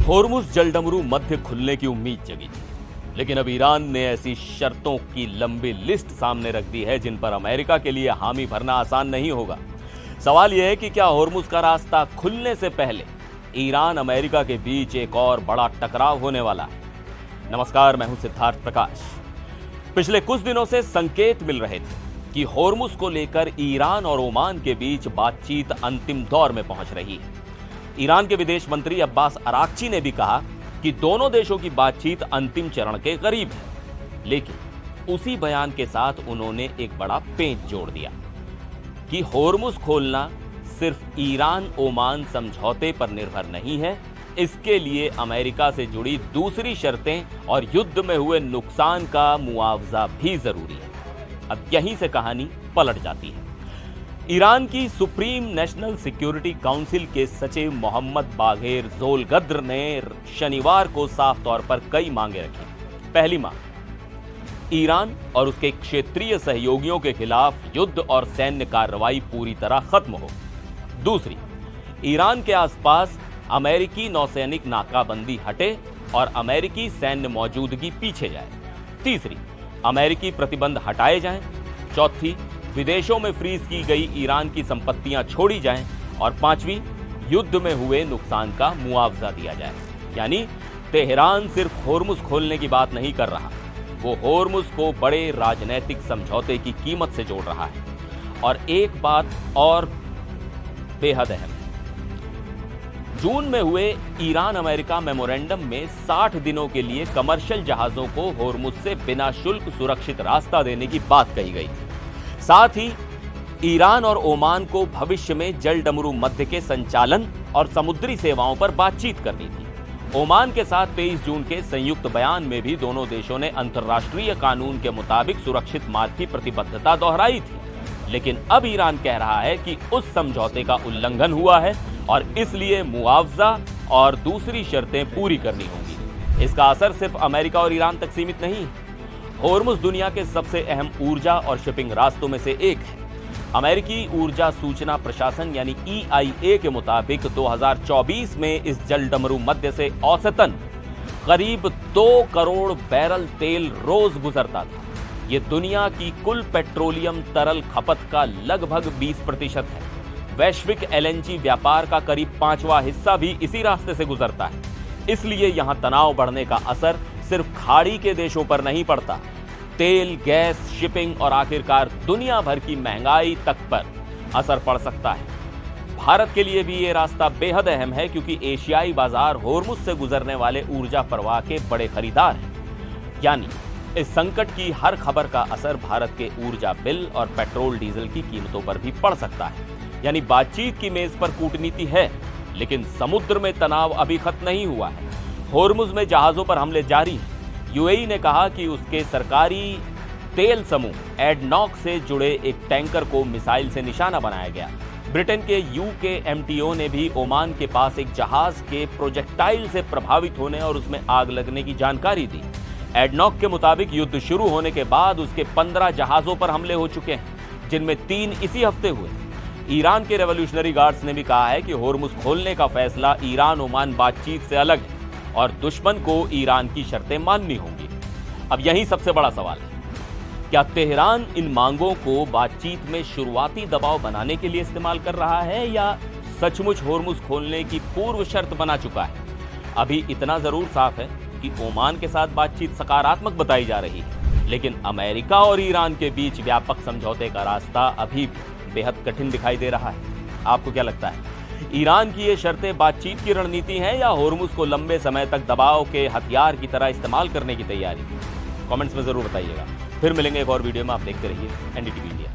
होर्मुज जलडमरू मध्य खुलने की उम्मीद जगी थी, लेकिन अब ईरान ने ऐसी शर्तों की लंबी लिस्ट सामने रख दी है जिन पर अमेरिका के लिए हामी भरना आसान नहीं होगा। सवाल यह है कि क्या होर्मुज का रास्ता खुलने से पहले ईरान अमेरिका के बीच एक और बड़ा टकराव होने वाला है। नमस्कार, मैं हूं सिद्धार्थ प्रकाश। पिछले कुछ दिनों से संकेत मिल रहे थे कि होर्मुज को लेकर ईरान और ओमान के बीच बातचीत अंतिम दौर में पहुंच रही है। ईरान के विदेश मंत्री अब्बास अराक्ची ने भी कहा कि दोनों देशों की बातचीत अंतिम चरण के करीब है, लेकिन उसी बयान के साथ उन्होंने एक बड़ा पेंच जोड़ दिया कि होर्मुज खोलना सिर्फ ईरान ओमान समझौते पर निर्भर नहीं है, इसके लिए अमेरिका से जुड़ी दूसरी शर्तें और युद्ध में हुए नुकसान का मुआवजा भी जरूरी है। अब यहीं से कहानी पलट जाती है। ईरान की सुप्रीम नेशनल सिक्योरिटी काउंसिल के सचिव मोहम्मद बाघेर जोलगद्र ने शनिवार को साफ तौर पर कई मांगे रखी। पहली मांग, ईरान और उसके क्षेत्रीय सहयोगियों के खिलाफ युद्ध और सैन्य कार्रवाई पूरी तरह खत्म हो। दूसरी, ईरान के आसपास अमेरिकी नौसैनिक नाकाबंदी हटे और अमेरिकी सैन्य मौजूदगी पीछे जाए। तीसरी, अमेरिकी प्रतिबंध हटाए जाएं। चौथी, विदेशों में फ्रीज की गई ईरान की संपत्तियां छोड़ी जाएं। और पांचवी, युद्ध में हुए नुकसान का मुआवजा दिया जाए। यानी तेहरान सिर्फ होर्मुज खोलने की बात नहीं कर रहा, वो होर्मुज को बड़े राजनीतिक समझौते की कीमत से जोड़ रहा है। और एक बात और बेहद अहम, जून में हुए ईरान अमेरिका मेमोरेंडम में 60 दिनों के लिए कमर्शियल जहाजों को होर्मुज से बिना शुल्क सुरक्षित रास्ता देने की बात कही गई थी। साथ ही ईरान और ओमान को भविष्य में जलडमरू मध्य के संचालन और समुद्री सेवाओं पर बातचीत करनी थी। ओमान के साथ 23 जून के संयुक्त बयान में भी दोनों देशों ने अंतर्राष्ट्रीय कानून के मुताबिक सुरक्षित मार्ग की प्रतिबद्धता दोहराई थी। लेकिन अब ईरान कह रहा है कि उस समझौते का उल्लंघन हुआ है और इसलिए मुआवजा और दूसरी शर्तें पूरी करनी होंगी। इसका असर सिर्फ अमेरिका और ईरान तक सीमित नहीं है। होर्मुज दुनिया के सबसे अहम ऊर्जा और शिपिंग रास्तों में से एक है। अमेरिकी ऊर्जा सूचना प्रशासन यानी EIA के मुताबिक 2024 में इस जलडमरू मध्य से औसतन करीब 2 करोड़ बैरल तेल रोज गुजरता था। ये दुनिया की कुल पेट्रोलियम तरल खपत का लगभग 20% है। वैश्विक LNG व्यापार का करीब 5वां हिस्सा भी इसी रास्ते से गुजरता है। इसलिए यहां तनाव बढ़ने का असर सिर्फ खाड़ी के देशों पर नहीं पड़ता, तेल, गैस, शिपिंग और आखिरकार दुनिया भर की महंगाई तक पर असर पड़ सकता है। भारत के लिए भी ये रास्ता बेहद अहम है, क्योंकि एशियाई बाजार होर्मुज से गुजरने वाले ऊर्जा प्रवाह के बड़े खरीदार हैं। यानी इस संकट की हर खबर का असर भारत के ऊर्जा बिल और पेट्रोल डीजल की कीमतों पर भी पड़ सकता है। यानी बातचीत की मेज पर कूटनीति है, लेकिन समुद्र में तनाव अभी खत्म नहीं हुआ है। होर्मुज में जहाजों पर हमले जारी हैं। UAE ने कहा कि उसके सरकारी तेल समूह एडनॉक से जुड़े एक टैंकर को मिसाइल से निशाना बनाया गया। ब्रिटेन के UKMTO ने भी ओमान के पास एक जहाज के प्रोजेक्टाइल से प्रभावित होने और उसमें आग लगने की जानकारी दी। एडनॉक के मुताबिक युद्ध शुरू होने के बाद उसके 15 जहाजों पर हमले हो चुके हैं, जिनमें 3 इसी हफ्ते हुए। ईरान के रेवोल्यूशनरी गार्ड्स ने भी कहा है कि होर्मुज खोलने का फैसला ईरान ओमान बातचीत से अलग है और दुश्मन को ईरान की शर्तें माननी होंगी। अब यही सबसे बड़ा सवाल है, क्या तेहरान इन मांगों को बातचीत में शुरुआती दबाव बनाने के लिए इस्तेमाल कर रहा है या सचमुच होर्मुज खोलने की पूर्व शर्त बना चुका है? अभी इतना जरूर साफ है कि ओमान के साथ बातचीत सकारात्मक बताई जा रही है, लेकिन अमेरिका और ईरान के बीच व्यापक समझौते का रास्ता अभी भी बेहद कठिन दिखाई दे रहा है। आपको क्या लगता है, ईरान की ये शर्तें बातचीत की रणनीति हैं या होर्मुज को लंबे समय तक दबाव के हथियार की तरह इस्तेमाल करने की तैयारी? कमेंट्स में जरूर बताइएगा। फिर मिलेंगे एक और वीडियो में। आप देखते रहिए NDTV इंडिया।